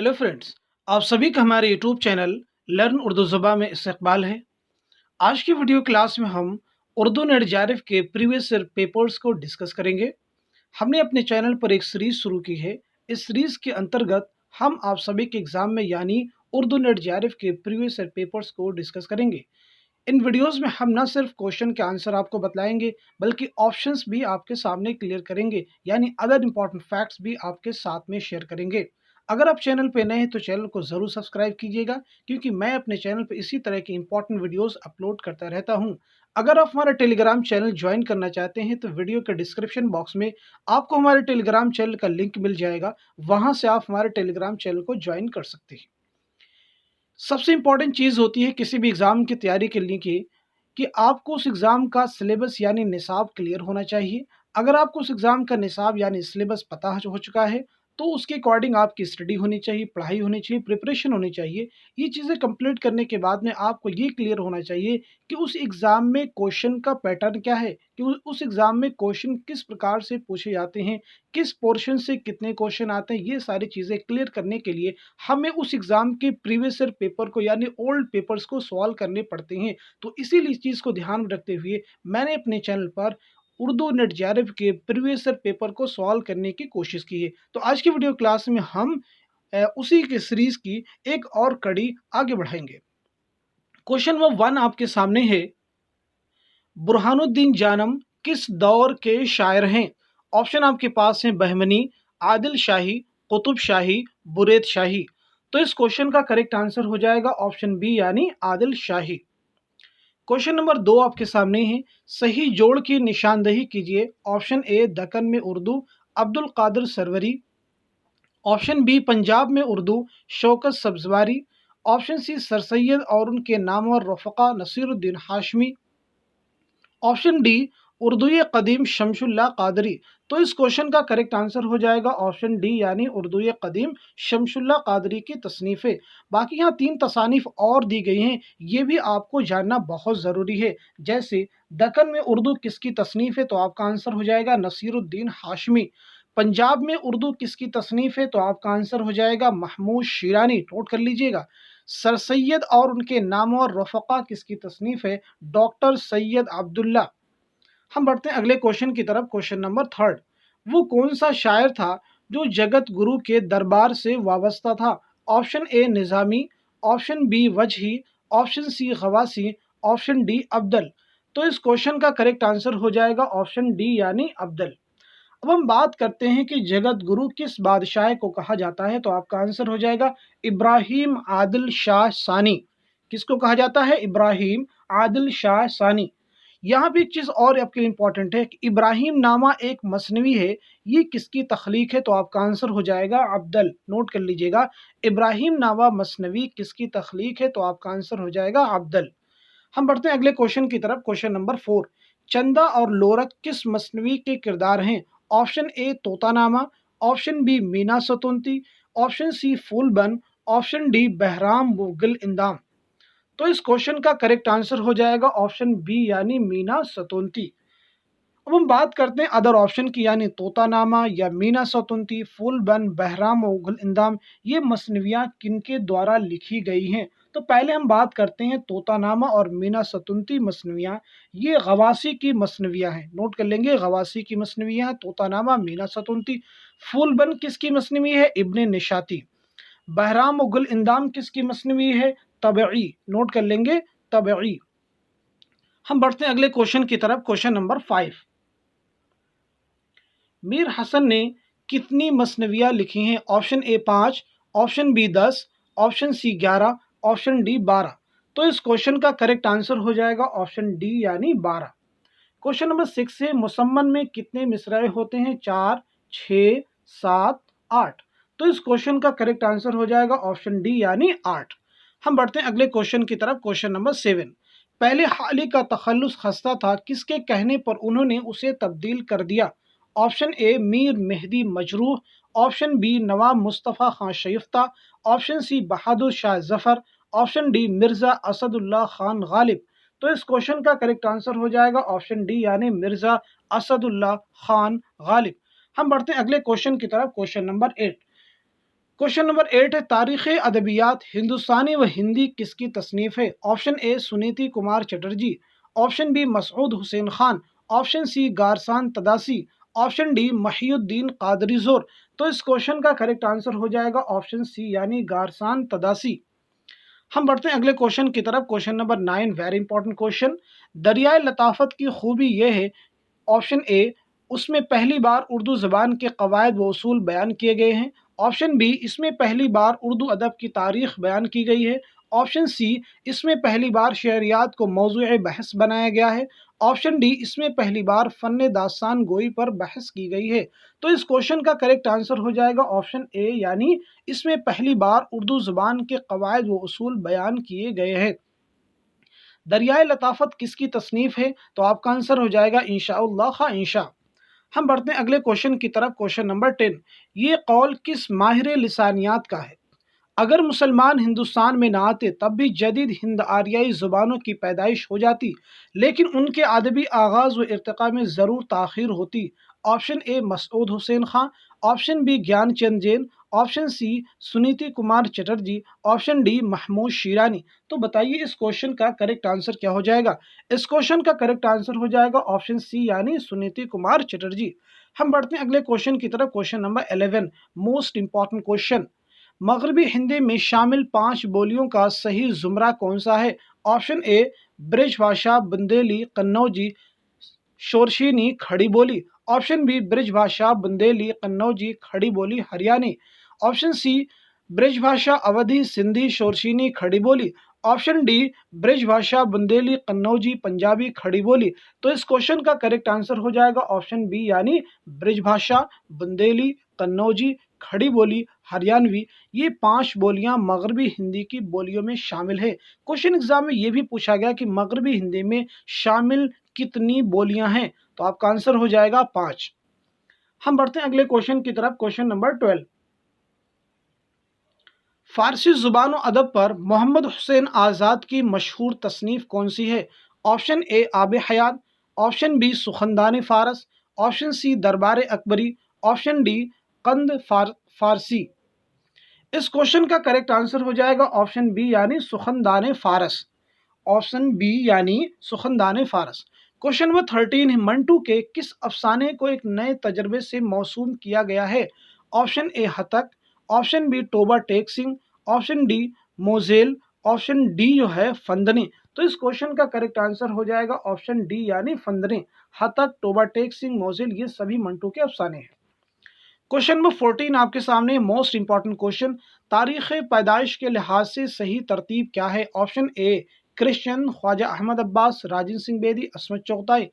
Hello friends, आप सभी का हमारे यूट्यूब चैनल लर्न उर्दू ज़ुबान में इस्तकबाल है। आज की वीडियो क्लास में हम उर्दू नेट जेआरएफ के प्रीवियस ईयर पेपर्स को डिस्कस करेंगे। हमने अपने चैनल पर एक सीरीज़ शुरू की है। इस सीरीज़ के अंतर्गत हम आप सभी के एग्ज़ाम में यानी उर्दू नेट जेआरएफ के प्रीवियस ईयर पेपर्स को डिस्कस करेंगे। इन वीडियोस में हम न सिर्फ क्वेश्चन के आंसर आपको बतलाएंगे बल्कि ऑप्शंस भी आपके सामने क्लियर करेंगे, यानी अदर इंपॉर्टेंट फैक्ट्स भी आपके साथ में शेयर करेंगे। अगर आप चैनल पे नए हैं तो चैनल को ज़रूर सब्सक्राइब कीजिएगा, क्योंकि मैं अपने चैनल पे इसी तरह की इंपॉर्टेंट वीडियोस अपलोड करता रहता हूं। अगर आप हमारा टेलीग्राम चैनल ज्वाइन करना चाहते हैं तो वीडियो के डिस्क्रिप्शन बॉक्स में आपको हमारे टेलीग्राम चैनल का लिंक मिल जाएगा। वहां से आप हमारे टेलीग्राम चैनल को ज्वाइन कर सकते हैं। सबसे इम्पॉर्टेंट चीज़ होती है किसी भी एग्ज़ाम की तैयारी के लिए कि आपको उस एग्ज़ाम का सिलेबस यानी निसाब क्लियर होना चाहिए। अगर आपको उस एग्ज़ाम का निसाब यानी सिलेबस पता हो चुका है तो उसके अकॉर्डिंग आपकी स्टडी होनी चाहिए, पढ़ाई होनी चाहिए, प्रिपरेशन होनी चाहिए। ये चीज़ें कंप्लीट करने के बाद में आपको ये क्लियर होना चाहिए कि उस एग्ज़ाम में क्वेश्चन का पैटर्न क्या है, कि उस एग्ज़ाम में क्वेश्चन किस प्रकार से पूछे जाते हैं, किस पोर्शन से कितने क्वेश्चन आते हैं। ये सारी चीज़ें क्लियर करने के लिए हमें उस एग्ज़ाम के प्रीवियस ईयर पेपर को यानी ओल्ड पेपर्स को सॉल्व करने पड़ते हैं। तो इसीलिए इस चीज़ को ध्यान में रखते हुए मैंने अपने चैनल पर उर्दू नेट जेआरएफ के प्रीवियस ईयर पेपर को सॉल्व करने की कोशिश की है। तो आज की वीडियो क्लास में हम उसी के सीरीज की एक और कड़ी आगे बढ़ाएंगे। क्वेश्चन नंबर 1 आपके सामने है, बुरहानुद्दीन जानम किस दौर के शायर हैं? ऑप्शन आपके पास हैं बहमनी, आदिल शाही, कुतुब शाही, बुरेद शाही। तो इस क्वेश्चन का करेक्ट आंसर हो जाएगा ऑप्शन बी यानी आदिल शाही। क्वेश्चन नंबर 2 आपके सामने है, सही जोड़ की निशानदही कीजिए। ऑप्शन ए दक्कन में उर्दू अब्दुल कादिर सरवरी, ऑप्शन बी पंजाब में Urdu Shaukat Sabzwari, option C Sir Syed और उनके नामवर रफ़क़ा नसीरुद्दीन हाशमी, ऑप्शन डी उर्दू कदीम शमशुल्लाह कादरी। तो इस क्वेश्चन का करेक्ट आंसर हो जाएगा ऑप्शन डी यानी उर्दू कदीम शमशुल्लाह कादरी की तसनीफ़ें। बाकी यहाँ 3 तसानीफ़ और दी गई हैं, ये भी आपको जानना बहुत ज़रूरी है। जैसे दक्कन में उर्दू किसकी तसनीफ़ है, तो आपका आंसर हो जाएगा नसीरुद्दीन हाशमी। पंजाब में उर्दू किसकी तसनीफ़ है, तो आपका आंसर हो जाएगा महमूद शिरानी, नोट कर लीजिएगा। सर सैयद और उनके नामवर रफ़क़ा किसकी तसनीफ़ है, डॉक्टर सैयद अब्दुल्ला। हम बढ़ते हैं अगले क्वेश्चन की तरफ। क्वेश्चन नंबर 3, वो कौन सा शायर था जो जगत गुरु के दरबार से वाबस्ता था? Option A Nizami, option B Wajhi, option C Ghawasi, option D Abdal. तो इस क्वेश्चन का करेक्ट आंसर हो जाएगा ऑप्शन डी यानी अब्दल। अब हम बात करते हैं कि जगत गुरु किस बादशाह को कहा जाता है, तो आपका आंसर हो जाएगा इब्राहिम आदिल शाह सानी। किसको कहा जाता है? इब्राहिम आदिल शाह सानी। यहाँ भी एक चीज़ और आपके लिए इंपॉर्टेंट है कि इब्राहिम नामा एक मसनवी है, ये किसकी तख्लीक है, तो आपका आंसर हो जाएगा अब्दल। नोट कर लीजिएगा, इब्राहिम नामा मसनवी किसकी तख्लीक है, तो आपका आंसर हो जाएगा अब्दल। हम बढ़ते हैं अगले क्वेश्चन की तरफ। क्वेश्चन नंबर 4, चंदा और लोरक किस मसनवी के किरदार हैं? Option A Totanama, option B Meena Satwanti, option C Phoolban, option D Bahram मुगल इंदाम। तो इस क्वेश्चन का करेक्ट आंसर हो जाएगा ऑप्शन बी यानी मीना सतुंती। अब हम बात करते हैं अदर ऑप्शन की, यानी तोतानामा या मीना सतुंती, फूलबन, बहराम और गुल इंदाम, ये मसनवियाँ किनके द्वारा लिखी गई हैं? तो पहले हम बात करते हैं तोतानामा और मीना सतुंती मसनवियाँ, ये गवासी की मसनवियाँ हैं। नोट कर लेंगे, गवासी की मसनवियाँ हैं तोतानामा, मीना सतुंती। फूलबन किसकी मसनवी है? इब्ने निशाती। बहराम और गुल इंदाम किसकी मसनवी है? तबई। नोट कर लेंगे, तबई। हम बढ़ते हैं अगले क्वेश्चन की तरफ। क्वेश्चन नंबर 5, मीर हसन ने कितनी मसनवियाँ लिखी हैं? Option A 5, option B 10, option C 11, option D 12। तो इस क्वेश्चन का करेक्ट आंसर हो जाएगा ऑप्शन डी यानी 12। क्वेश्चन नंबर 6 है, मुसम्मन में कितने मिसरे होते हैं? 4, 6, 7, 8। तो इस क्वेश्चन का करेक्ट आंसर हो जाएगा ऑप्शन डी यानी 8। हम बढ़ते हैं अगले क्वेश्चन की तरफ। क्वेश्चन नंबर 7, पहले हाली का तखल्लुस खस्ता था, किसके कहने पर उन्होंने उसे तब्दील कर दिया? Option A Mir Mehdi Majrooh, option B Nawab Mustafa Khan Shefta, option C Bahadur Shah Zafar, option D Mirza Asadullah Khan Ghalib. तो इस क्वेश्चन का करेक्ट आंसर हो जाएगा ऑप्शन डी यानी मिर्ज़ा असदुल्ला खान गालिब। हम बढ़ते हैं अगले क्वेश्चन की तरफ। क्वेश्चन नंबर 8, क्वेश्चन नंबर 8 है तारीख अदबियात हिंदुस्तानी व हिंदी किसकी तसनीफ है? Option A Suniti Kumar Chatterji, option B Masood Hussain Khan, option C Garcin de Tassy, option D Mohiuddin Qadri Zor. तो इस क्वेश्चन का करेक्ट आंसर हो जाएगा ऑप्शन सी यानी गारसान तदासी। हम बढ़ते हैं अगले क्वेश्चन की तरफ। Question number 9 very important question. दरियाए लताफत की खूबी यह है, ऑप्शन ए उसमें पहली बार उर्दू ज़बान के कवायद व उसूल बयान किए गए हैं, ऑप्शन बी इसमें पहली बार उर्दू अदब की तारीख बयान की गई है, ऑप्शन सी इसमें पहली बार शहरियात को मौजूए बहस बनाया गया है, ऑप्शन डी इसमें पहली बार फ़न दास्तान गोई पर बहस की गई है। तो इस क्वेश्चन का करेक्ट आंसर हो जाएगा ऑप्शन ए यानी इसमें पहली बार उर्दू ज़बान के कवायद व उसूल बयान किए गए हैं। दरियाए लताफत किसकी तसनीफ़ है? तो आपका आंसर हो जाएगा इंशाअल्लाह खा इंशा। हम बढ़ते हैं अगले क्वेश्चन की तरफ। क्वेश्चन नंबर 10, ये कौल किस माहिर लिसानियात का है? अगर मुसलमान हिंदुस्तान में ना आते तब भी जदीद हिंद आरियाई ज़ुबानों की पैदाइश हो जाती, लेकिन उनके अदबी आगाज़ व इर्तिक़ा में ज़रूर ताख़ीर होती। Option A Masood Hussain Khan, option B Gyan Chand Jain, option C Suniti Kumar Chatterji, option D Mahmood Sherani. तो बताइए इस क्वेश्चन का करेक्ट आंसर क्या हो जाएगा? इस क्वेश्चन का करेक्ट आंसर हो जाएगा ऑप्शन सी यानी सुनीति कुमार चटर्जी। हम बढ़ते हैं अगले क्वेश्चन की तरफ। Question number 11 most important question. मगरबी हिंदी में शामिल 5 बोलियों का सही जुमरा कौन सा है? ऑप्शन ए ब्रिजभाषा बुंदेली कन्नौजी शोरशीनी खड़ी बोली, ऑप्शन बी ब्रिजभाषा बुंदेली कन्नौजी खड़ी बोली हरियाणी, ऑप्शन सी ब्रिजभाषा अवधी सिंधी शोरशीनी खड़ी बोली, ऑप्शन डी ब्रिजभाषा बुंदेली कन्नौजी पंजाबी खड़ी बोली। तो इस क्वेश्चन का करेक्ट आंसर हो जाएगा ऑप्शन बी यानी ब्रिजभाषा बुंदेली कन्नौजी खड़ी बोली हरियाणवी। ये 5 बोलियां मगरबी हिंदी की बोलियों में शामिल है। क्वेश्चन एग्जाम में ये भी पूछा गया कि मगरबी हिंदी में शामिल कितनी बोलियां हैं? तो आपका आंसर हो जाएगा 5। हम बढ़ते हैं अगले क्वेश्चन की तरफ। क्वेश्चन नंबर 12, फारसी जुबान और अदब पर मोहम्मद हुसैन आज़ाद की मशहूर तसनीफ़ कौन सी है? ऑप्शन ए आब हयात, ऑप्शन बी सुखनदान फ़ारस, ऑप्शन सी दरबार अकबरी, ऑप्शन डी कंद फारसी। इस क्वेश्चन का करेक्ट आंसर हो जाएगा ऑप्शन बी यानी सुखनदान फ़ारस, ऑप्शन बी यानी सुखनदान फ़ारस। क्वेश्चन नंबर 13 है मंटू के किस अफसाने को एक नए तजर्बे से मौसूम किया गया है? Option A Hatak, option B Toba Tek Singh, option D Mozel, option D जो है फंदने। तो इस क्वेश्चन का करेक्ट आंसर हो जाएगा ऑप्शन डी यानी फंदने। हतक, टोबा टेक सिंह, मोजेल ये सभी मंटू के अफसाने हैं। क्वेश्चन नंबर 14 आपके सामने मोस्ट इंपॉर्टेंट क्वेश्चन। तारीख पैदाइश के लिहाज से सही तरतीब क्या है? Option A Christian Khwaja Ahmad Abbas Rajinder Singh Bedi Ismat Chughtai,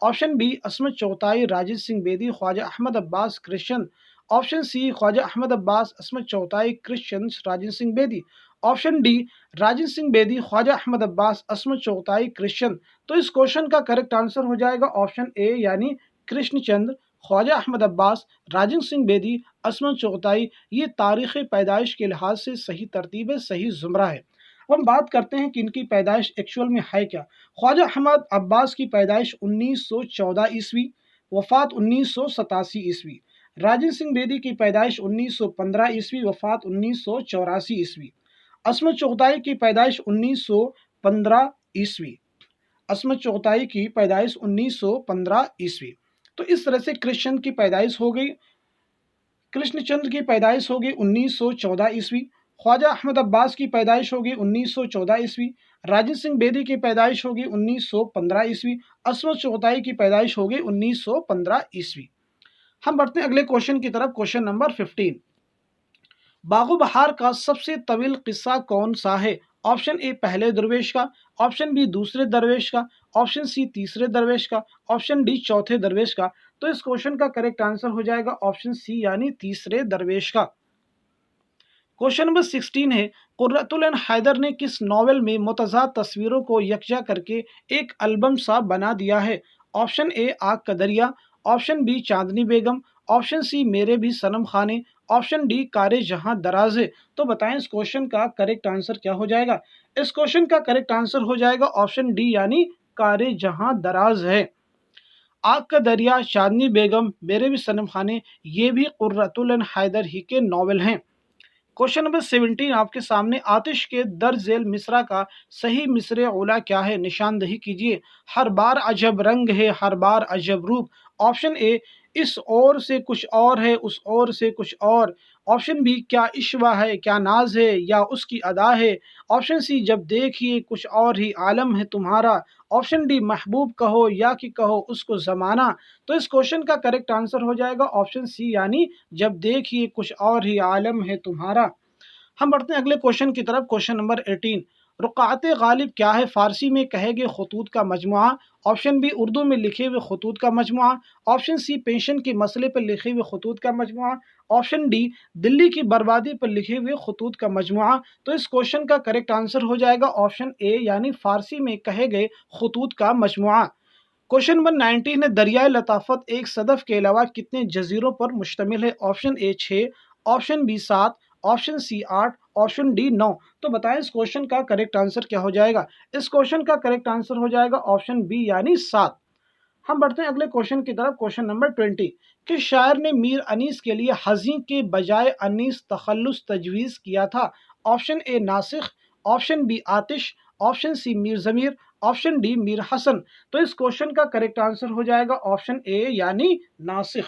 option B Ismat Chughtai Rajinder Singh Bedi Khwaja Ahmad Abbas Christian, option C Khwaja Ahmad Abbas Ismat Chughtai Christian Rajinder Singh Bedi, option D Rajinder Singh Bedi Khwaja Ahmad Abbas Ismat Chughtai Christian. तो इस क्वेश्चन का करेक्ट आंसर हो जाएगा ऑप्शन ए यानी कृष्णचंद ख्वाजा अहमद अब्बास राजेंद्र सिंह बेदी असमत चौगताई। ये तारीख़ पैदाइश के लिहाज से सही तरतीब है, सही ज़ुमरा है। अब हम बात करते हैं कि इनकी पैदाइश एक्चुअल में है क्या। ख्वाजा अहमद अब्बास की पैदाइश 1914 ईस्वी, वफ़ात 1987 ईस्वी। राजेंद्र सिंह बेदी की पैदाइश 1915 ईस्वी, वफ़ात 1984 ईस्वी। असमत चौगताई की पैदाइश 1915 ईस्वी, असमत चौगताई की पैदाइश 1915 ईस्वी। तो इस तरह से कृष्ण की पैदाइश हो गई, कृष्णचंद्र की पैदाइश हो गई 1914 ईस्वी, ख्वाजा अहमद अब्बास की पैदाइश हो गई 1914 ईस्वी, राजेंद्र सिंह बेदी की पैदाइश हो गई 1915 ईस्वी, असमत चौगताई की पैदाइश हो गई 1915 ईस्वी। हम बढ़ते हैं अगले क्वेश्चन की तरफ। क्वेश्चन नंबर 15, बागो बहार का सबसे तवील किस्सा कौन सा है? ऑप्शन ए पहले दरवेश का, ऑप्शन बी दूसरे दरवेश का, ऑप्शन सी तीसरे दरवेश का, ऑप्शन डी चौथे दरवेश का। तो इस क्वेश्चन का करेक्ट आंसर हो जाएगा ऑप्शन सी यानी तीसरे दरवेश का। क्वेश्चन नंबर 16 है कुर्रतुल ऐन हैदर ने किस नॉवेल में मुतज़ाद तस्वीरों को यकजा करके एक एल्बम सा बना दिया है? ऑप्शन ए आग का दरिया, ऑप्शन बी चांदनी बेगम, ऑप्शन सी मेरे भी सनम खाने, ऑप्शन डी कारे जहां दराज है। तो बताएं इस क्वेश्चन का करेक्ट आंसर क्या हो जाएगा? इस क्वेश्चन का करेक्ट आंसर हो जाएगा ऑप्शन डी यानी कारे जहां दराज है। आग का दरिया, चांदनी बेगम, मेरे भी सनम खाने ये भी कुर्रतुल ऐन हैदर ही के नॉवेल हैं। क्वेश्चन नंबर 17 आपके सामने, आतिश के दर्ज झेल मिसरा का सही मिसरे औला क्या है, निशानदही कीजिए। हर बार अजब रंग है, हर बार अजब रूप। ऑप्शन ए, इस ओर से कुछ और है, उस ओर से कुछ और। ऑप्शन बी, क्या इश्वा है, क्या नाज है, या उसकी अदा है। ऑप्शन सी, जब देखिए कुछ और ही आलम है तुम्हारा। ऑप्शन डी, महबूब कहो या कि कहो उसको ज़माना। तो इस क्वेश्चन का करेक्ट आंसर हो जाएगा ऑप्शन सी, यानी जब देखिए कुछ और ही आलम है तुम्हारा। हम बढ़ते हैं अगले क्वेश्चन की तरफ। क्वेश्चन नंबर 18, रुकात गालिब क्या है, फारसी में कहे गए खतूत का मजमुआ। ऑप्शन बी, उर्दू में लिखे हुए खतूत का मजमुआ। ऑप्शन सी, पेंशन के मसले पर लिखे हुए खतूत का मजमुआ। ऑप्शन डी, दिल्ली की बर्बादी पर लिखे हुए खतूत का मजमुआ। तो इस क्वेश्चन का करेक्ट आंसर हो जाएगा ऑप्शन ए, यानी फारसी में कहे गए खतूत का मजमुआ। क्वेश्चन नंबर 19 है, दरियाए लताफत एक सदफ के अलावा कितने जजीरों पर मुश्तमिल है। Option A 6, option B 7, option C 8, option D 9। तो बताएं इस क्वेश्चन का करेक्ट आंसर क्या हो जाएगा। इस क्वेश्चन का करेक्ट आंसर हो जाएगा ऑप्शन बी, यानी 7। हम बढ़ते हैं अगले क्वेश्चन की तरफ। क्वेश्चन नंबर 20, किस शायर ने मीर अनीस के लिए हजी के बजाय अनीस तखल्लुस तजवीज़ किया था। Option A Nasikh, option B Atish, option C Mir Zamir, option D Mir Hasan. तो इस क्वेश्चन का करेक्ट आंसर हो जाएगा ऑप्शन ए, यानी नासिख।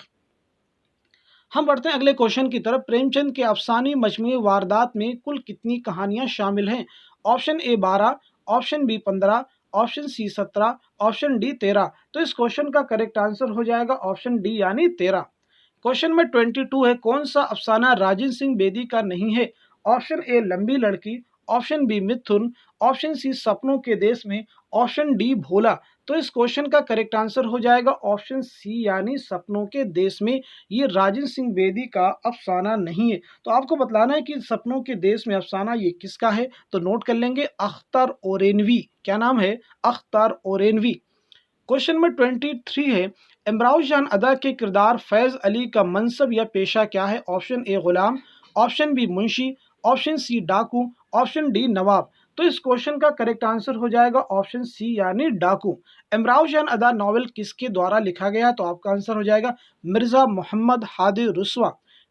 हम बढ़ते हैं अगले क्वेश्चन की तरफ। प्रेमचंद के अफसानी मजमूए वारदात में कुल कितनी कहानियां शामिल हैं। Option A 12, option B 15, option C 17, option D 13। तो इस क्वेश्चन का करेक्ट आंसर हो जाएगा ऑप्शन डी, यानी 13। क्वेश्चन में 22 है, कौन सा अफसाना राजेंद्र सिंह बेदी का नहीं है। ऑप्शन ए लंबी लड़की, ऑप्शन बी मिथुन, ऑप्शन सी सपनों के देश में, ऑप्शन डी भोला। तो इस क्वेश्चन का करेक्ट आंसर हो जाएगा ऑप्शन सी, यानी सपनों के देश में। ये राजेंद्र सिंह बेदी का अफसाना नहीं है। तो आपको बतलाना है कि सपनों के देश में अफसाना ये किसका है। तो नोट कर लेंगे, अख्तर ओरेनवी। क्या नाम है, अख्तर ओरेनवी। क्वेश्चन नंबर 23 है, इमरान जान अदा के किरदार फैज़ अली का मनसब या पेशा क्या है। ऑप्शन ए गुलाम, ऑप्शन बी मुंशी, ऑप्शन सी डाकू, ऑप्शन डी नवाब। तो इस क्वेश्चन का करेक्ट आंसर हो जाएगा ऑप्शन सी, यानी डाकू। इमरान जान अदा नॉवल किसके द्वारा लिखा गया। तो आपका आंसर हो जाएगा मिर्ज़ा मोहम्मद हादी रुस्वा।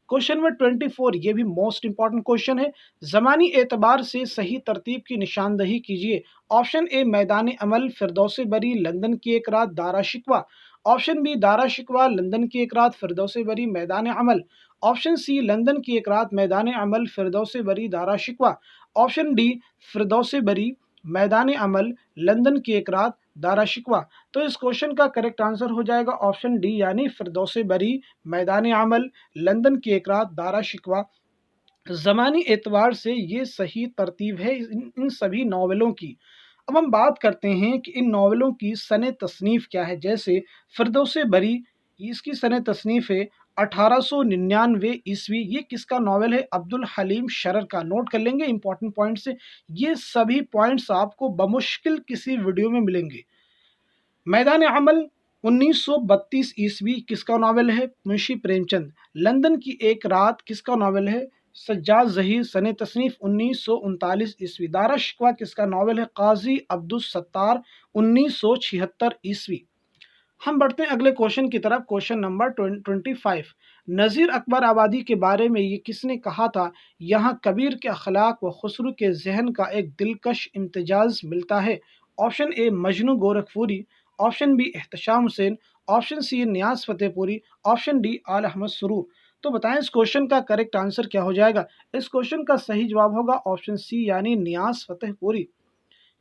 क्वेश्चन नंबर 24, ये भी मोस्ट इंपॉर्टेंट क्वेश्चन है, ज़मानी एतबार से सही तरतीब की निशानदही कीजिए। ऑप्शन ए मैदान अमल, फिरदौस बरी, लंदन की एक रात, दारा शिकवा। ऑप्शन बी दारा शिकवा, लंदन की एक रात, फिरदौस बरी, मैदान अमल। ऑप्शन सी लंदन की एक रात, मैदान अमल, फिरदौस बरी, दारा शिकवा। ऑप्शन डी फिरदौस बरी, मैदान अमल, लंदन की एक रात, दारा शिकवा। तो इस क्वेश्चन का करेक्ट आंसर हो जाएगा ऑप्शन डी, यानी फिरदौस बरी, मैदान अमल, लंदन की एक रात, दारा शिकवा। ज़मानी एतबार से ये सही तरतीब है इन सभी नावलों की। अब हम बात करते हैं कि इन नावलों की सन तसनीफ़ क्या है। जैसे फिरदौस बरी, इसकी सन तसनीफ़ है 1899 ईस्वी। ये किसका नावल है, अब्दुल हलीम शरर का। नोट कर लेंगे इंपॉर्टेंट पॉइंट्स से, ये सभी पॉइंट्स आपको बमुश्किल किसी वीडियो में मिलेंगे। मैदान अमल 1932 ईस्वी, किसका नावल है, मुंशी प्रेमचंद। लंदन की एक रात किसका नावल है, सज्जाद ज़हीर, सन तसनीफ़ 1939 ईस्वी। दारा शिकवा किसका नावल है, काजी अब्दुल सत्तार, 1976 ईस्वी। हम बढ़ते हैं अगले क्वेश्चन की तरफ। क्वेश्चन नंबर 25, नज़ीर अकबर आबादी के बारे में ये किसने कहा था। यहाँ कबीर के अखलाक व खुसरू के जहन का एक दिलकश इम्तिजाज मिलता है। Option A Majnu Gorakhpuri, option B Ehtesham Hussain, option C Niaz Fatehpuri, option D Aal Ahmad Suroor. तो बताएं इस क्वेश्चन का करेक्ट आंसर क्या हो जाएगा। इस क्वेश्चन का सही जवाब होगा ऑप्शन सी, यानी नियाज फतेहपुरी।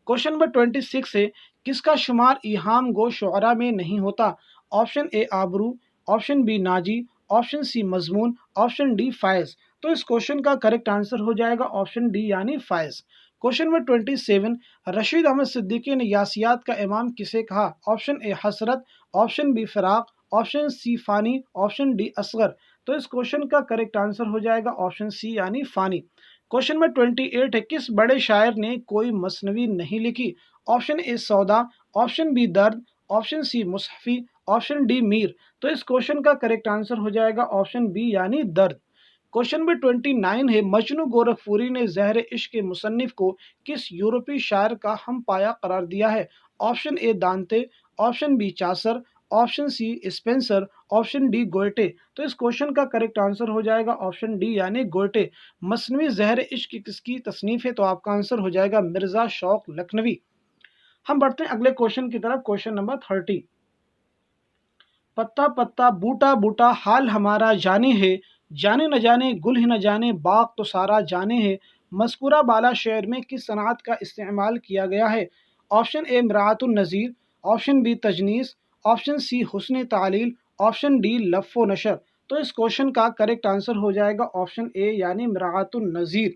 क्वेश्चन नंबर 26 है, किसका शुमार इहाम गो शुअरा में नहीं होता। Option A Abru, option B Naji, option C Mazmoon, option D फायज। तो इस क्वेश्चन का करेक्ट आंसर हो जाएगा ऑप्शन डी, यानी फायज। क्वेश्चन नंबर 27, रशीद अहमद सिद्दीकी ने यासियात का इमाम किसे कहा। Option A Hasrat, option B फिराक, option C Fani, option D Asghar. तो इस क्वेश्चन का करेक्ट आंसर हो जाएगा ऑप्शन सी, यानी फानी। क्वेश्चन नंबर 28 है, किस बड़े शायर ने कोई मसनवी नहीं लिखी। Option A Sauda, option B Dard, option C Mushafi, option D Mir. तो इस क्वेश्चन का करेक्ट आंसर हो जाएगा ऑप्शन बी, यानी दर्द। क्वेश्चन नंबर 29 है, मजनू गोरखपुरी ने ज़हर इश्क के मुसन्निफ को किस यूरोपीय शायर का हम पाया करार दिया है। Option A Dante, option B Chaucer, option C Spenser, option D Goethe. तो इस क्वेश्चन का करेक्ट आंसर हो जाएगा ऑप्शन डी यानी गोएटे। मसनवी ज़हर इश्क किसकी तसनीफ है? तो आपका आंसर हो जाएगा मिर्ज़ा शौक लखनवी। हम बढ़ते हैं अगले क्वेश्चन की तरफ, क्वेश्चन नंबर 30। पत्ता पत्ता बूटा बूटा हाल हमारा जाने है, जाने न जाने गुल ही न जाने बाग तो सारा जाने है, मज़कूरा बाला शेर में किस सनअत का इस्तेमाल किया गया है? ऑप्शन ए मिराअतुन नज़ीर, ऑप्शन बी तजनीस, ऑप्शन सी हुस्न तालील, ऑप्शन डी लफ़ व नशर। तो इस क्वेश्चन का करेक्ट आंसर हो जाएगा ऑप्शन ए यानी मिराअतुन नज़ीर।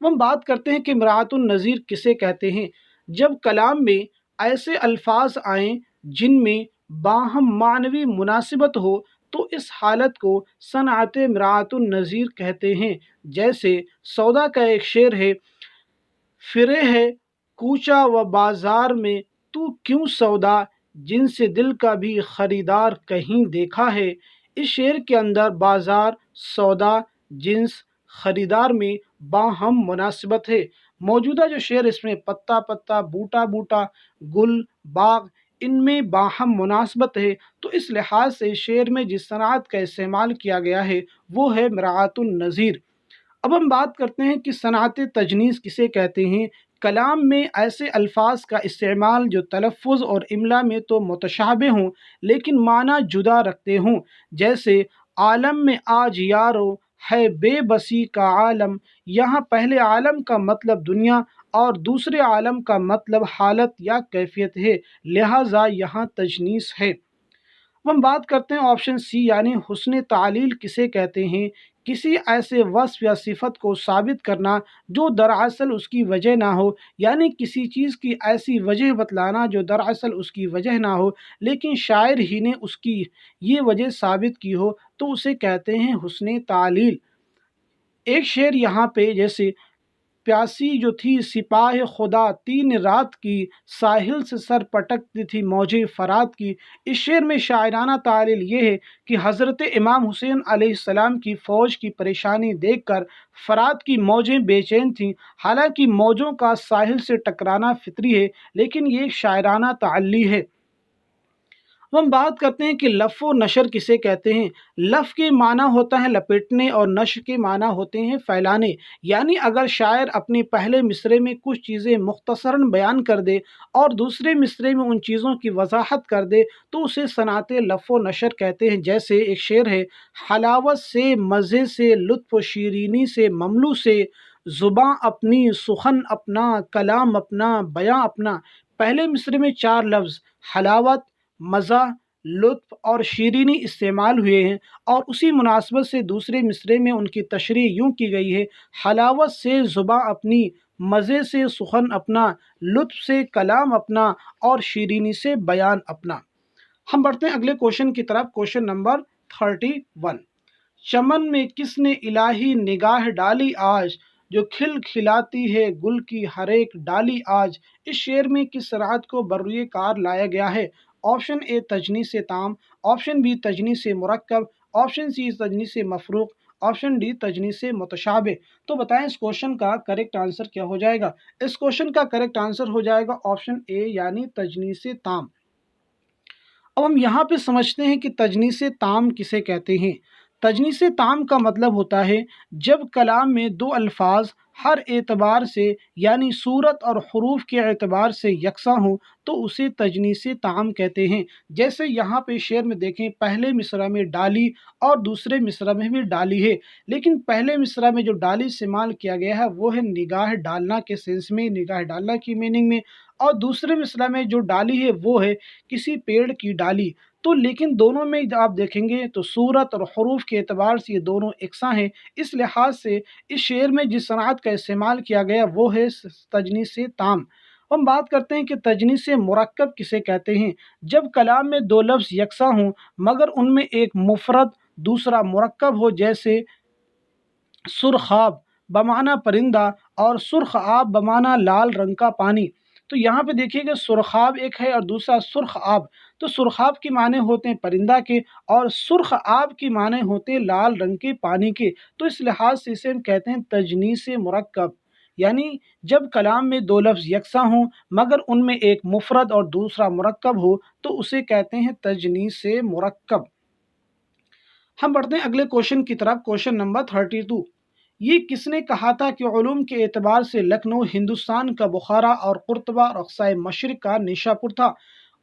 अब हम बात करते हैं कि मिराअतुन नज़ीर किसे कहते हैं। जब कलाम में ऐसे अल्फाज आएँ जिनमें बाहम मानवी मुनासिबत हो तो इस हालत को सनअत मिराअतुन नज़ीर कहते हैं। जैसे सौदा का एक शेर है, फिरे है कूचा व बाजार में तू क्यों सौदा, जिनसे दिल का भी खरीदार कहीं देखा है। इस शेर के अंदर बाजार, सौदा, जिन्स, खरीदार में बाहम मुनासिबत है। मौजूदा जो शेर इसमें पत्ता पत्ता बूटा बूटा गुल बाग इनमें बाहम मुनासबत है, तो इस लिहाज से शेर में जिस सनअत का इस्तेमाल किया गया है वो है मिराअतुन नज़ीर। अब हम बात करते हैं कि सनअत तजनीस किसे कहते हैं। कलाम में ऐसे अल्फाज का इस्तेमाल जो तलफ़ुज़ और इमला में तो मुतशाबिह हों लेकिन माना जुदा रखते हों। जैसे आलम में आज यारो है बेबसी का आलम, यहाँ पहले आलम का मतलब दुनिया और दूसरे आलम का मतलब हालत या कैफियत है, लिहाजा यहाँ तजनीस है। अब हम बात करते हैं ऑप्शन सी यानी हुस्न तालील किसे कहते हैं। किसी ऐसे वस्फ या सिफत को साबित करना जो दरअसल उसकी वजह ना हो, यानी किसी चीज़ की ऐसी वजह बतलाना जो दरअसल उसकी वजह ना हो लेकिन शायर ही ने उसकी ये वजह साबित की हो, तो उसे कहते हैं हुस्न तालील। एक शेर यहाँ पे जैसे प्यासी जो थी सिपाह खुदा तीन रात की, साहिल से सर पटकती थी मौजे फ़रात की। इस शेर में शायराना तालील ये है कि हज़रत इमाम हुसैन अलैहिस्सलाम की फ़ौज की परेशानी देखकर फ़रात की मौजें बेचैन थीं। हालांकि मौजों का साहिल से टकराना फितरी है लेकिन ये एक शायराना ताल्ली है। अब हम बात करते हैं कि लफ़ व नशर किसे कहते हैं। लफ़ के माना होता है लपेटने और नशर के माना होते हैं फैलाने। यानी अगर शायर अपने पहले मिसरे में कुछ चीज़ें मुख्तसरन बयान कर दे और दूसरे मिसरे में उन चीज़ों की वजाहत कर दे तो उसे सनअत लफ़ व नशर कहते हैं। जैसे एक शेर है, हलावत से मज़े से लुत्फ़ व शीरीनी से ममलू से, ज़ुबां अपनी सुखन अपना कलाम अपना बयां अपना। पहले मिसरे में चार लफ्ज़ हलावत, मज़ा, लुत्फ़ और शीरीनी इस्तेमाल हुए हैं और उसी मुनासबत से दूसरे मिसरे में उनकी तशरीह यूँ की गई है, हलावत से ज़ुबां अपनी, मज़े से सुखन अपना, लुत्फ़ से कलाम अपना और शीरीनी से बयान अपना। हम बढ़ते हैं अगले क्वेश्चन की तरफ, क्वेश्चन नंबर 31। चमन में किसने इलाही निगाह डाली आज, जो खिल खिलाती है गुल की हर एक डाली आज। इस शेर में किस सनअत को बर्रुए कार लाया गया है। ऑप्शन ए तजनीस से ताम, ऑप्शन बी तजनीस से मुरक्कब, ऑप्शन सी तजनीस से मफरूक, ऑप्शन डी तजनीस से मुतशाबे। तो बताएं इस क्वेश्चन का करेक्ट आंसर क्या हो जाएगा। इस क्वेश्चन का करेक्ट आंसर हो जाएगा ऑप्शन ए यानी तजनीस से ताम। अब हम यहाँ पे समझते हैं कि तजनीस ताम किसे कहते हैं। तजनीस ताम का मतलब होता है जब कलाम में दो अल्फाज हर एतबार से यानी सूरत और हरूफ के एतबार से यकसा हों तो उसे तजनीस ताम कहते हैं। जैसे यहाँ पे शेर में देखें, पहले मिसरा में डाली और दूसरे मिसरा में भी डाली है, लेकिन पहले मिसरा में जो डाली इस्तेमाल किया गया है वो है निगाह डालना के सेंस में, निगाह डालना की मीनिंग में, और दूसरे मिसरा में जो डाली है वो है किसी पेड़ की डाली। तो लेकिन दोनों में आप देखेंगे तो सूरत और हरूफ के एतबार से ये दोनों एकसा हैं। इस लिहाज से इस शेर में जिस सनअत का इस्तेमाल किया गया वो है तजनीस से ताम। हम बात करते हैं कि तजनीस से मुरक्कब किसे कहते हैं। जब कलाम में दो लफ्ज़ यकसा हों मगर उनमें एक मुफरद दूसरा मुरक्कब हो, जैसे सुरखाब बमाना परिंदा और सुर्ख आब बमाना लाल रंग का पानी। तो यहाँ पे देखिएगा सुरखाब एक है और दूसरा सुर्ख आब। तो सुरखाब के माने होते हैं परिंदा के और सुर्ख आब के माने होते हैं लाल रंग के पानी के। तो इस लिहाज से इसे हम कहते हैं तजनीस मुरक्कब। یعنی جب کلام میں دو لفظ یکساں ہوں مگر ان میں ایک مفرد اور دوسرا مرکب ہو تو اسے کہتے ہیں تجنیس مرکب۔ ہم بڑھتے ہیں اگلے کوشچن کی طرف، کوشچن نمبر 32۔ یہ کس نے کہا تھا کہ علوم کے اعتبار سے لکھنؤ ہندوستان کا بخارا اور قرطبہ اور اقصائے مشرق کا نیشاپور تھا؟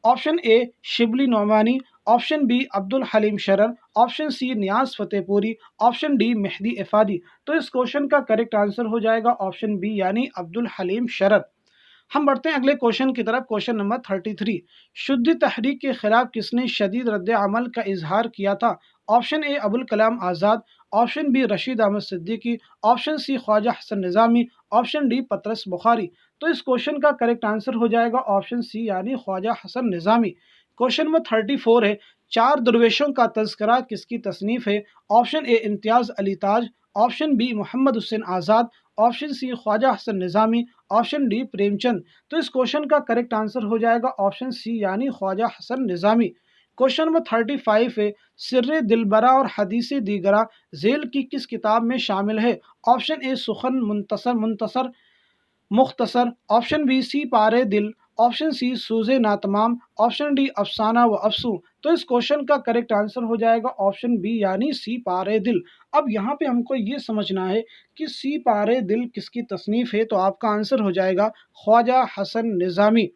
آپشن اے شبلی نعمانی، آپشن بی عبد الحلیم شرر، آپشن سی نیاز فتح پوری، آپشن ڈی مہدی افادی۔ تو اس کوشچن کا کریکٹ آنسر ہو جائے گا آپشن بی یعنی عبد الحلیم شرر۔ ہم بڑھتے ہیں اگلے کوشچن کی طرف، کوشچن نمبر 33۔ شدھ تحریک کے خلاف کس نے شدید رد عمل کا اظہار کیا تھا؟ Option A Abul Kalam Azad, option B Rasheed Ahmad Siddiqui, option C Khwaja Hasan Nizami, option D Patras Bukhari. تو اس کوشچن کا کریکٹ آنسر ہو جائے گا آپشن سی یعنی خواجہ حسن نظامی۔ کوشچن نمبر 34 ہے، چار درویشوں کا تذکرہ کس کی تصنیف ہے؟ آپشن اے امتیاز علی تاج، آپشن بی محمد حسین آزاد، option C Khwaja Hasan Nizami, option D Prem Chand. تو اس کوشچن کا کریکٹ آنسر ہو جائے گا آپشن سی یعنی خواجہ حسن نظامی۔ کوشچن نمبر 35 ہے، سر دلبرا اور حدیث دیگرہ ذیل کی کس کتاب میں شامل ہے؟ آپشن اے سخن منتصر مختصر، آپشن بی سی پارے دل، آپشن سی سوز ناتمام، آپشن ڈی افسانہ و افسوں۔ تو اس کوشچن کا کریکٹ آنسر ہو جائے گا آپشن بی یعنی سی پارے دل۔ اب یہاں پہ ہم کو یہ سمجھنا ہے کہ سی پارے دل کس کی تصنیف ہے، تو آپ کا آنسر ہو جائے گا خواجہ حسن نظامی۔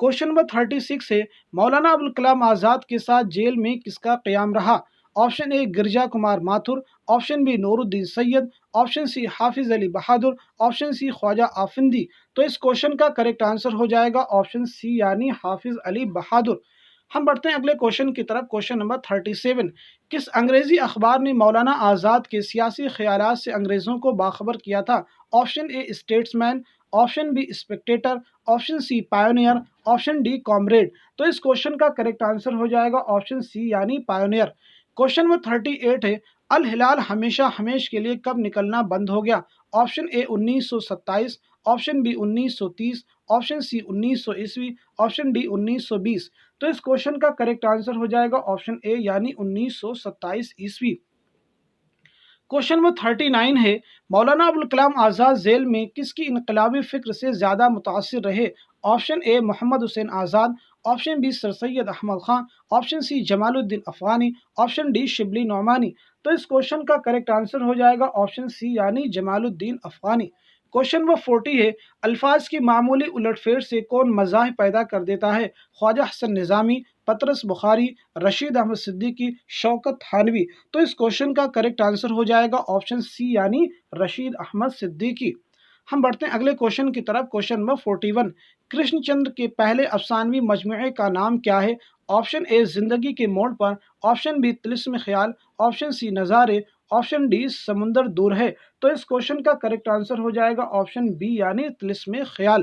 کوشچن نمبر 36 ہے، مولانا ابوالکلام آزاد کے ساتھ جیل میں کس کا قیام رہا؟ آپشن اے گرجا کمار ماتھر، آپشن بی نور الدین سید، آپشن سی حافظ علی بہادر، آپشن سی خواجہ آفندی۔ تو اس کوشچن کا کریکٹ آنسر ہو جائے گا آپشن سی یعنی حافظ علی بہادر۔ ہم بڑھتے ہیں اگلے کوشچن کی طرف، کوشچن نمبر 37۔ کس انگریزی اخبار نے مولانا آزاد کے سیاسی خیالات سے انگریزوں کو باخبر کیا تھا؟ Option A Statesman, option B Spectator, option C Pioneer, option D Comrade. تو اس کوشچن کا کریکٹ آنسر ہو جائے گا آپشن سی یعنی پائونیئر۔ کوشچن نمبر 38 ہے، الہلال ہمیشہ ہمیش کے لیے کب نکلنا بند ہو گیا؟ Option A 1927، option B 1930، option C 1900 option D 1920۔ تو اس کوشچن کا کریکٹ آنسر ہو جائے گا آپشن اے یعنی 1927 کوشچن نمبر 39 ہے، مولانا ابوالکلام آزاد ذیل میں کس کی انقلابی فکر سے زیادہ متاثر رہے؟ Option a Muhammad Hussain Azad, option be sir Syed Ahmad Khan, option C Jamal Uddin Afghani, option D Shibli Nomani. تو اس کوشچن کا کریکٹ آنسر ہو جائے گا آپشن سی یعنی جمال الدین افغانی۔ کوشچن نمبر 40 ہے، الفاظ کی معمولی الٹ پھیر سے کون مزاح پیدا کر دیتا ہے؟ خواجہ حسن نظامی، پطرس بخاری، رشید احمد صدیقی، شوکت تھانوی۔ تو اس کوشچن کا کریکٹ آنسر ہو جائے گا آپشن سی یعنی رشید احمد صدیقی۔ ہم بڑھتے ہیں اگلے کوشچن کی طرف، کوشچن نمبر 41۔ کرشن چندر کے پہلے افسانوی مجموعے کا نام کیا ہے؟ آپشن اے زندگی کے موڑ پر، آپشن بی طلسم خیال، آپشن سی نظارے، آپشن ڈی سمندر دور ہے۔ تو اس کوشچن کا کریکٹ آنسر ہو جائے گا آپشن بی یعنی طلسم خیال۔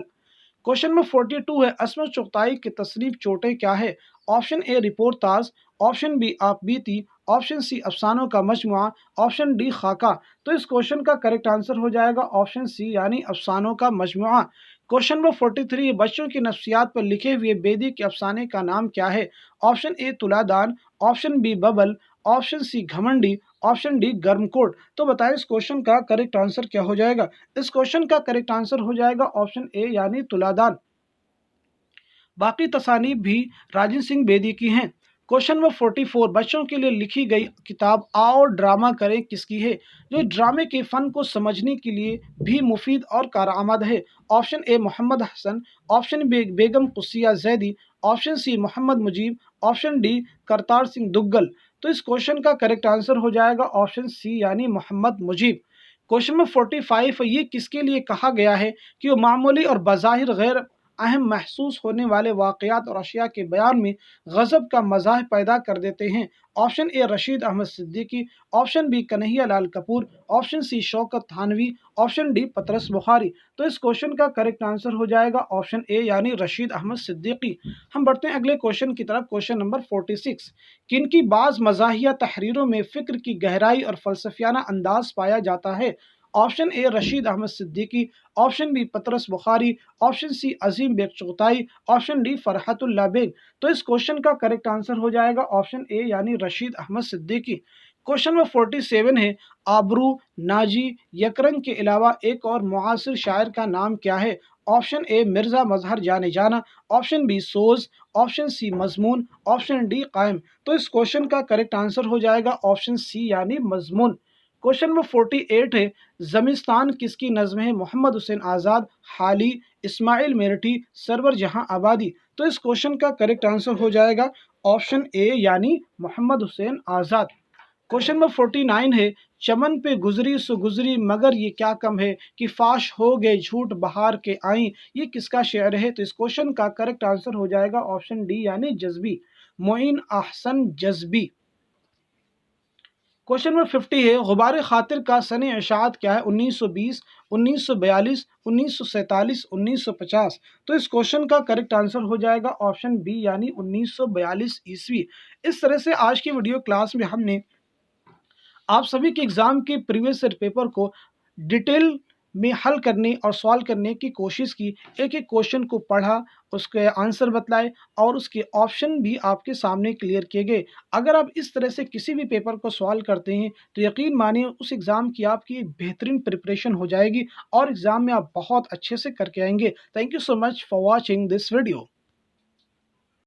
کوشچن نمبر 42 ہے، عصمت چغتائی کی تصنیف چوٹے کیا ہے؟ آپشن اے رپورٹ تاز، آپشن بی آپ بیتی، آپشن سی افسانوں کا مجموعہ، آپشن ڈی خاکہ۔ تو اس کوشچن کا کریکٹ آنسر ہو جائے گا آپشن سی یعنی افسانوں کا مجموعہ۔ کوشچن نمبر 43، بچوں کی نفسیات پر لکھے ہوئے بیدی کے افسانے کا نام کیا ہے؟ آپشن اے تلادان، آپشن بی ببل، آپشن سی گھمنڈی، آپشن ڈی گرم کوٹ۔ تو بتائیں اس کوشچن کا کریکٹ آنسر کیا ہو جائے گا؟ اس کوشچن کا کریکٹ آنسر ہو جائے گا آپشن اے یعنی تلادان۔ باقی تصانیف بھی راجن سنگھ بیدی کی ہیں۔ کوشچن نمبر 44، بچوں کے لیے لکھی گئی کتاب آؤ ڈرامہ کریں کس کی ہے، جو ڈرامے کے فن کو سمجھنے کے لیے بھی مفید اور کارآمد ہے؟ آپشن اے محمد حسن، آپشن بی بیگم قدسیہ زیدی، آپشن سی محمد مجیب، آپشن ڈی کرتار سنگھ دگل۔ تو اس کوشچن کا کریکٹ آنسر ہو جائے گا آپشن سی یعنی محمد مجیب۔ کوشچن نمبر 45، یہ کس کے لیے کہا گیا ہے کہ وہ معمولی اور بظاہر غیر اہم محسوس ہونے والے واقعات اور اشیاء کے بیان میں غضب کا مزاح پیدا کر دیتے ہیں؟ آپشن اے رشید احمد صدیقی، آپشن بی کنہیا لال کپور، آپشن سی شوکت تھانوی، آپشن ڈی پطرس بخاری۔ تو اس کوشچن کا کریکٹ آنسر ہو جائے گا آپشن اے یعنی رشید احمد صدیقی۔ ہم بڑھتے ہیں اگلے کوشچن کی طرف، کوشچن نمبر 46۔ کن کی بعض مزاحیہ تحریروں میں فکر کی گہرائی اور فلسفیانہ انداز پایا جاتا ہے؟ آپشن اے رشید احمد صدیقی، آپشن بی پطرس بخاری، آپشن سی عظیم بیگ چغتائی، آپشن ڈی فرحت اللہ بیگ۔ تو اس کوشچن کا کریکٹ آنسر ہو جائے گا آپشن اے یعنی رشید احمد صدیقی۔ क्वेश्चन नंबर 47 है, आबरू, नाजी, यकरंग के अलावा एक और मुआसिर शायर का नाम क्या है? ऑप्शन ए मिर्ज़ा मजहर जाने जाना, ऑप्शन बी सोज, option C Mazmoon, option D कायम। तो इस क्वेश्चन का करेक्ट आंसर हो जाएगा ऑप्शन सी यानी मजमून। क्वेश्चन नंबर 48 है, ज़मिस्तान किसकी नज़्म है? मोहम्मद हुसैन आज़ाद, हाली, इस्माइल मेरठी, सरवर जहां आबादी। तो इस क्वेश्चन का करेक्ट आंसर हो जाएगा ऑप्शन ए यानी मोहम्मद हुसैन आज़ाद। क्वेश्चन नंबर 49 है, चमन पे गुजरी सो गुजरी मगर ये क्या कम है कि फाश हो गए झूठ बहार के आई। ये किसका शेर है? तो इस क्वेश्चन का करेक्ट आंसर हो जाएगा ऑप्शन डी यानी जज्बी, मोइन अहसन जज्बी। क्वेश्चन नंबर 50 है, गुबार खातिर का सन इशाअत क्या है? 1920, 1942, 1947, 1950। तो इस क्वेश्चन का करेक्ट आंसर हो जाएगा ऑप्शन बी यानी 1942 ईस्वी। इस तरह से आज की वीडियो क्लास में हमने आप सभी के एग्ज़ाम के प्रीवियस ईयर पेपर को डिटेल में हल करने और सॉल्व करने की कोशिश की। एक एक क्वेश्चन को पढ़ा, उसके आंसर बतलाए और उसके ऑप्शन भी आपके सामने क्लियर किए गए। अगर आप इस तरह से किसी भी पेपर को सॉल्व करते हैं तो यकीन मानिए उस एग्ज़ाम की आपकी एक बेहतरीन प्रिपरेशन हो जाएगी और एग्ज़ाम में आप बहुत अच्छे से करके आएंगे। Thank you so much for watching this video.